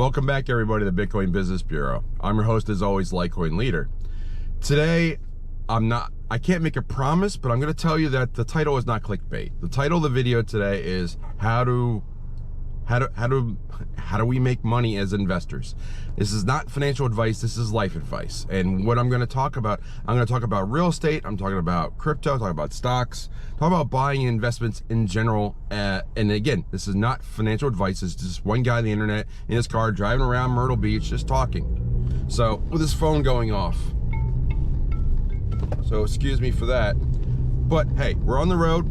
Welcome back, everybody, to the Bitcoin Business Bureau. I'm your host, as always, LitecoinLeader. Today, I can't make a promise, but I'm going to tell you that the title is not clickbait. The title of the video today is how do we make money as investors? This is not financial advice, this is life advice. And what I'm going to talk about, real estate, I'm talking about crypto, talking about stocks, talking about buying investments in general. And again, this is not financial advice, it's just one guy on the internet in his car driving around Myrtle Beach just talking. So with his phone going off. So excuse me for that. But hey, we're on the road.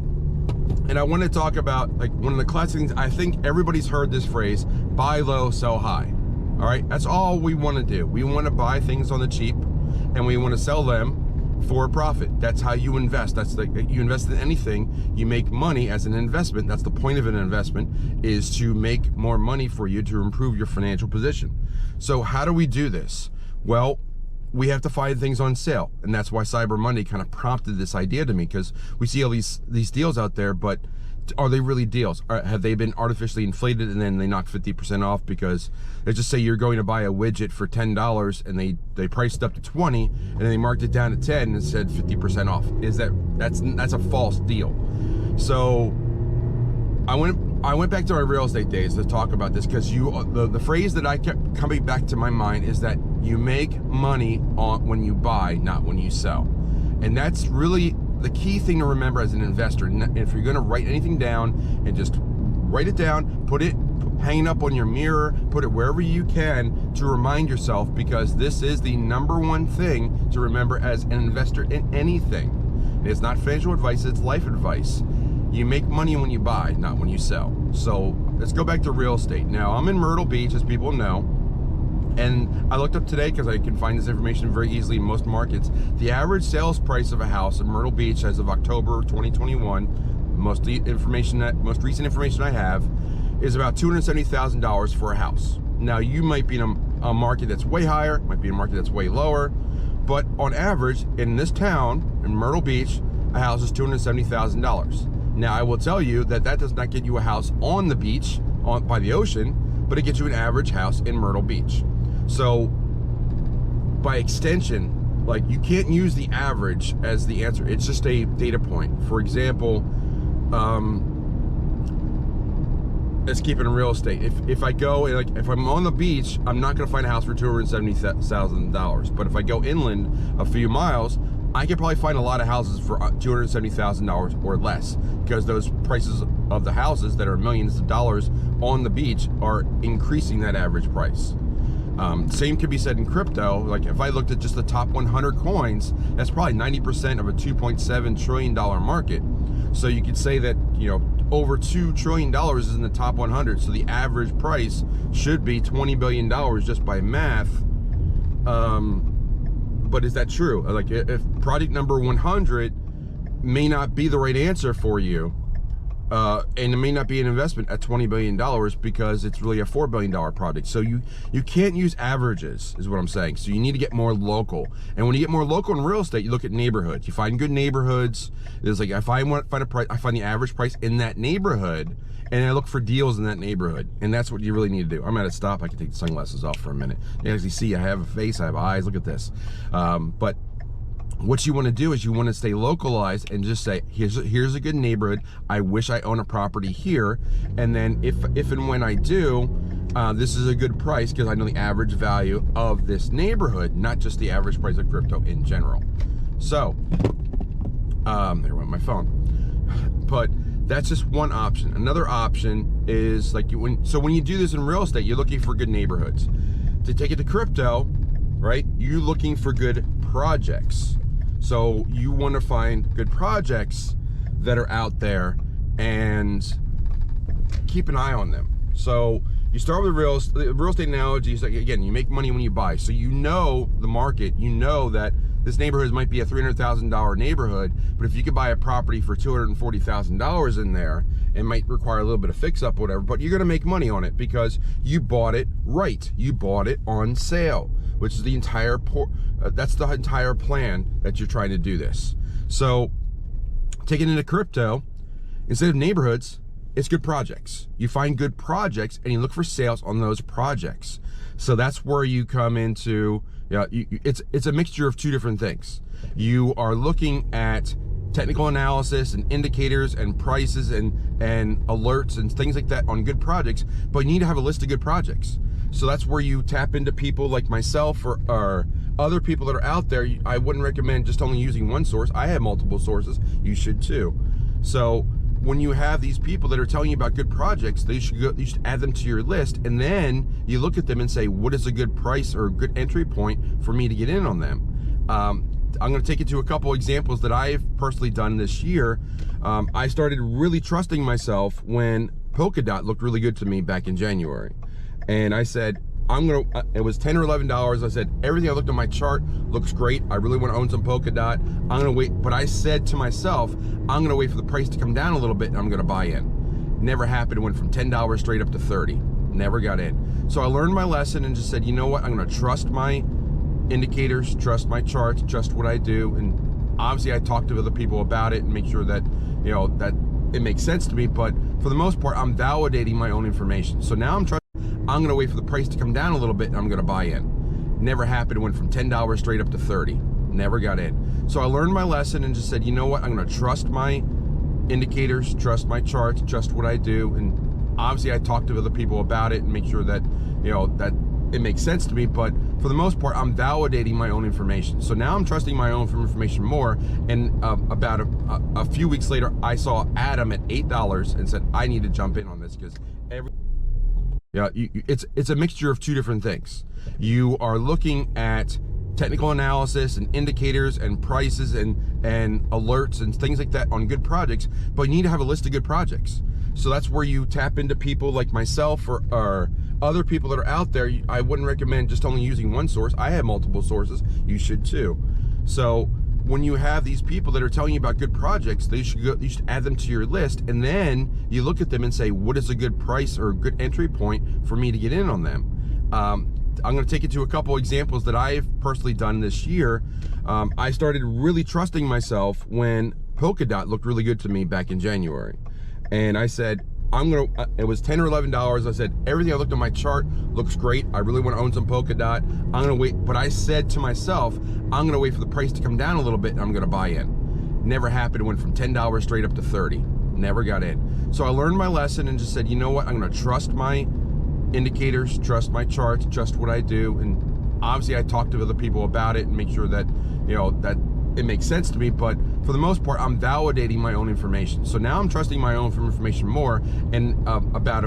And I want to talk about, like, one of the classic things. I think everybody's heard this phrase, buy low, sell high. All right, that's all we want to do. We want to buy things on the cheap and we want to sell them for a profit. That's how you invest. That's like, you invest in anything, you make money as an investment. That's the point of an investment, is to make more money for you to improve your financial position. So how do we do this? Well, we have to find things on sale, and that's why Cyber Monday kind of prompted this idea to me, because we see all these deals out there, but are they really deals? Have they been artificially inflated and then they knock 50% off? Because let's just say you're going to buy a widget for $10 and they priced up to 20 and then they marked it down to 10 and said 50% off. That's a false deal. So I went back to my real estate days to talk about this, because the phrase that I kept coming back to my mind is that you make money when you buy, not when you sell. And that's really the key thing to remember as an investor. And if you're going to write anything down, and just write it down, hang it up on your mirror, put it wherever you can to remind yourself, because this is the #1 thing to remember as an investor in anything. It's not financial advice, it's life advice. You make money when you buy, not when you sell. So let's go back to real estate. Now, I'm in Myrtle Beach, as people know, and I looked up today, because I can find this information very easily in most markets. The average sales price of a house in Myrtle Beach as of October 2021, most recent information I have, is about $270,000 for a house. Now, you might be in a market that's way higher, might be in a market that's way lower, but on average, in this town, in Myrtle Beach, a house is $270,000. Now, I will tell you that does not get you a house on the beach, by the ocean, but it gets you an average house in Myrtle Beach. So, by extension, like, you can't use the average as the answer. It's just a data point. For example, let's keep it in real estate. If I go, if I'm on the beach, I'm not going to find a house for $270,000. But if I go inland a few miles, I can probably find a lot of houses for $270,000 or less, because those prices of the houses that are millions of dollars on the beach are increasing that average price. Same could be said in crypto. Like, if I looked at just the top 100 coins, that's probably 90% of a $2.7 trillion market. So you could say that, over $2 trillion is in the top 100. So the average price should be $20 billion just by math. But is that true? Like, if project number 100 may not be the right answer for you, and it may not be an investment at $20 billion, because it's really a $4 billion project. So you can't use averages, is what I'm saying. So you need to get more local. And when you get more local in real estate, you look at neighborhoods. You find good neighborhoods. There's like, if I want to find a price, I find the average price in that neighborhood, and I look for deals in that neighborhood. And that's what you really need to do. I'm at a stop. I can take the sunglasses off for a minute. You actually see I have a face, I have eyes. Look at this. But what you want to do is you want to stay localized and just say, here's a good neighborhood. I wish I own a property here. And then if and when I do, this is a good price, because I know the average value of this neighborhood, not just the average price of crypto in general. So, there went my phone. But that's just one option. Another option is, like, when you do this in real estate, you're looking for good neighborhoods. To take it to crypto, right, you're looking for good projects. So you want to find good projects that are out there and keep an eye on them. So you start with the real estate analogy. Is like, again, you make money when you buy. So you know the market. You know that this neighborhood might be a $300,000 neighborhood, but if you could buy a property for $240,000 in there, it might require a little bit of fix up, whatever, but you're going to make money on it because you bought it right. You bought it on sale, which is the entire that's the entire plan that you're trying to do this. So taking into crypto, instead of neighborhoods, It's good projects. You find good projects and you look for sales on those projects. So that's where you come into, it's a mixture of two different things. You are looking at technical analysis and indicators and prices and alerts and things like that on good projects, but you need to have a list of good projects. So that's where you tap into people like myself or other people that are out there. I wouldn't recommend just only using one source. I have multiple sources. You should too. So when you have these people that are telling you about good projects, you should add them to your list, and then you look at them and say, what is a good price or a good entry point for me to get in on them? I'm going to take you to a couple examples that I've personally done this year. I started really trusting myself when Polkadot looked really good to me back in January. And I said, it was $10 or $11. I said, everything I looked on my chart looks great. I really want to own some Polkadot. I'm going to wait. But I said to myself, I'm going to wait for the price to come down a little bit and I'm going to buy in. Never happened. It went from $10 straight up to 30. Never got in. So I learned my lesson and just said, you know what? I'm going to trust my indicators, trust my charts, trust what I do. And obviously I talk to other people about it and make sure that, that it makes sense to me. But for the most part, I'm validating my own information. So now I'm going to wait for the price to come down a little bit and I'm going to buy in. Never happened. It went from $10 straight up to 30. Never got in. So I learned my lesson and just said, you know what? I'm going to trust my indicators, trust my charts, trust what I do. And obviously I talk to other people about it and make sure that, that it makes sense to me. But for the most part, I'm validating my own information. So now I'm trusting my own information more. And about a few weeks later, I saw Adam at $8 and said, I need to jump in on this because it's a mixture of two different things. You are looking at technical analysis and indicators and prices and alerts and things like that on good projects, but you need to have a list of good projects. So that's where you tap into people like myself or other people that are out there. I wouldn't recommend just only using one source. I have multiple sources. You should too. So when you have these people that are telling you about good projects, you should add them to your list, and then you look at them and say, what is a good price or a good entry point for me to get in on them? I'm going to take you to a couple examples that I've personally done this year. I started really trusting myself when Polkadot looked really good to me back in January. And I said, it was $10 or $11. I said, everything I looked on my chart looks great. I really want to own some Polkadot. I'm going to wait. But I said to myself, I'm going to wait for the price to come down a little bit and I'm going to buy in. Never happened. It went from $10 straight up to 30. Never got in. So I learned my lesson and just said, you know what? I'm going to trust my indicators, trust my charts, trust what I do. And obviously I talk to other people about it and make sure that, that it makes sense to me. But for the most part, I'm validating my own information. So now I'm trusting my own information more. And about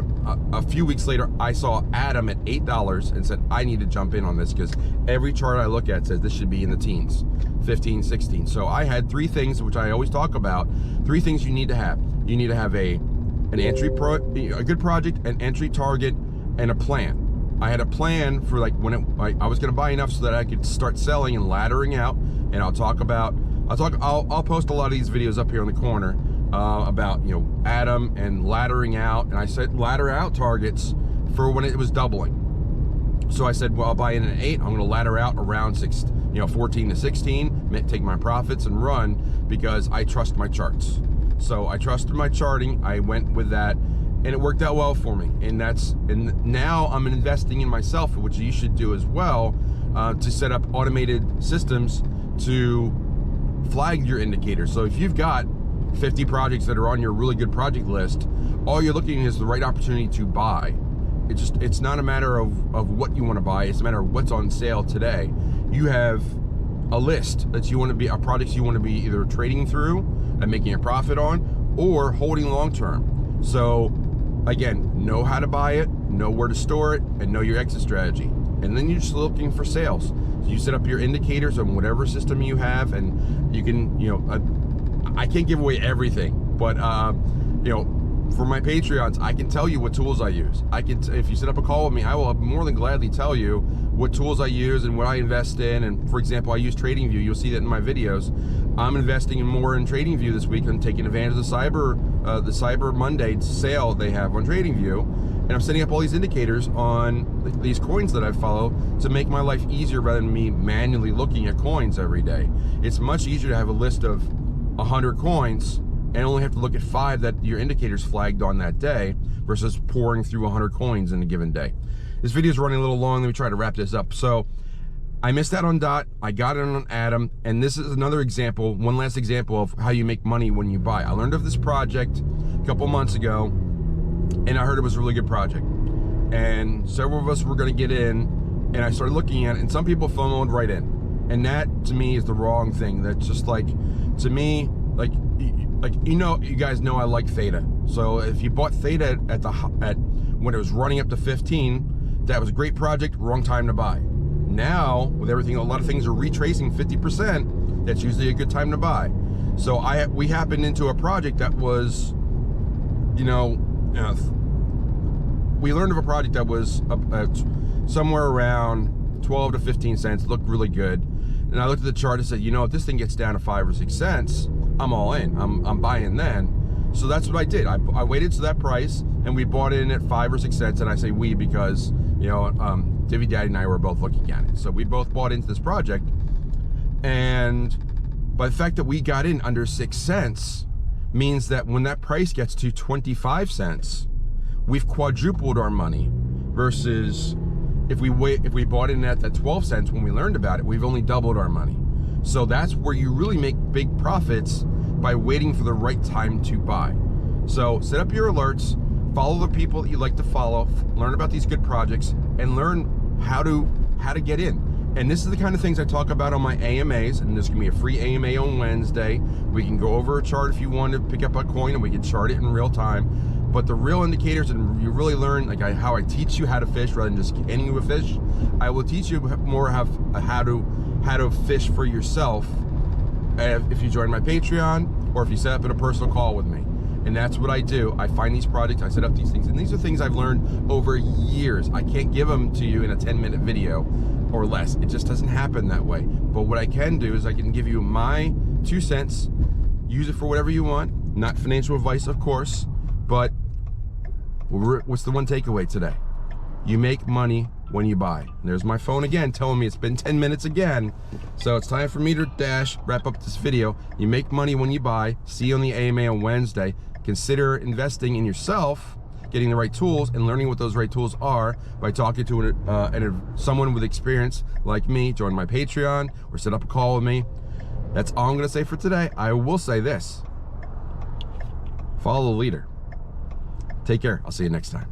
a few weeks later, I saw Adam at $8 and said, I need to jump in on this because every chart I look at says this should be in the teens, 15, 16. So I had three things, which I always talk about, three things you need to have. You need to have a good project, an entry target, and a plan. I had a plan for like when I was going to buy enough so that I could start selling and laddering out. And I'll post a lot of these videos up here in the corner about Adam and laddering out. And I set ladder out targets for when it was doubling. So I said, well, I'll buy in at 8. I'm going to ladder out around 14 to 16, take my profits and run because I trust my charts. So I trusted my charting. I went with that. And it worked out well for me. And now I'm investing in myself, which you should do as well, to set up automated systems to flag your indicators. So if you've got 50 projects that are on your really good project list, all you're looking at is the right opportunity to buy. It's not a matter of what you want to buy. It's a matter of what's on sale today. You have a list that you want to be, projects you want to be either trading through and making a profit on or holding long term. So again, know how to buy it, know where to store it, and know your exit strategy. And then you're just looking for sales. So you set up your indicators on whatever system you have, and you can, I can't give away everything, but for my Patreons, I can tell you what tools I use. If you set up a call with me, I will more than gladly tell you what tools I use and what I invest in. And for example, I use TradingView. You'll see that in my videos. I'm investing more in TradingView this week and taking advantage of the Cyber Monday sale they have on TradingView. And I'm setting up all these indicators on these coins that I follow to make my life easier rather than me manually looking at coins every day. It's much easier to have a list of 100 coins and only have to look at 5 that your indicators flagged on that day versus pouring through 100 coins in a given day. This video is running a little long. Let me try to wrap this up. So I missed out on DOT, I got it on Atom, and this is another example, one last example of how you make money when you buy. I learned of this project a couple months ago, and I heard it was a really good project. And several of us were gonna get in, and I started looking at it, and some people FOMO'd right in. And that, to me, is the wrong thing. That's just like, to me, like you guys know I like Theta. So if you bought Theta at when it was running up to 15, that was a great project, wrong time to buy. Now, with everything, a lot of things are retracing 50%, that's usually a good time to buy. So we happened into a project that was, we learned of a project that was somewhere around 12 to 15 cents, looked really good. And I looked at the chart and said, if this thing gets down to 5 or 6 cents, I'm all in, I'm buying then. So that's what I did. I waited to that price, and we bought in at 5 or 6 cents, and I say we because, Divvy Daddy and I were both looking at it. So we both bought into this project, and by the fact that we got in under 6 cents means that when that price gets to 25 cents, we've quadrupled our money versus if we bought in at that 12 cents when we learned about it, we've only doubled our money. So that's where you really make big profits, by waiting for the right time to buy. So set up your alerts, follow the people that you like to follow, learn about these good projects, and learn how to get in. And this is the kind of things I talk about on my AMAs, and there's gonna be a free AMA on Wednesday. We can go over a chart if you want to pick up a coin, and we can chart it in real time. But the real indicators, and you really learn how I teach you how to fish rather than just handing you a fish. I will teach you more how to fish for yourself if you join my Patreon, or if you set up in a personal call with me. And that's what I do. I find these projects, I set up these things, and these are things I've learned over years. I can't give them to you in a 10-minute video or less. It just doesn't happen that way. But what I can do is I can give you my 2 cents, use it for whatever you want, not financial advice, of course, but what's the one takeaway today? You make money when you buy. And there's my phone again telling me it's been 10 minutes again. So it's time for me to wrap up this video. You make money when you buy. See you on the AMA on Wednesday. Consider investing in yourself, getting the right tools, and learning what those right tools are by talking to someone with experience like me. Join my Patreon or set up a call with me. That's all I'm gonna say for today. I will say this: follow the leader. Take care. I'll see you next time.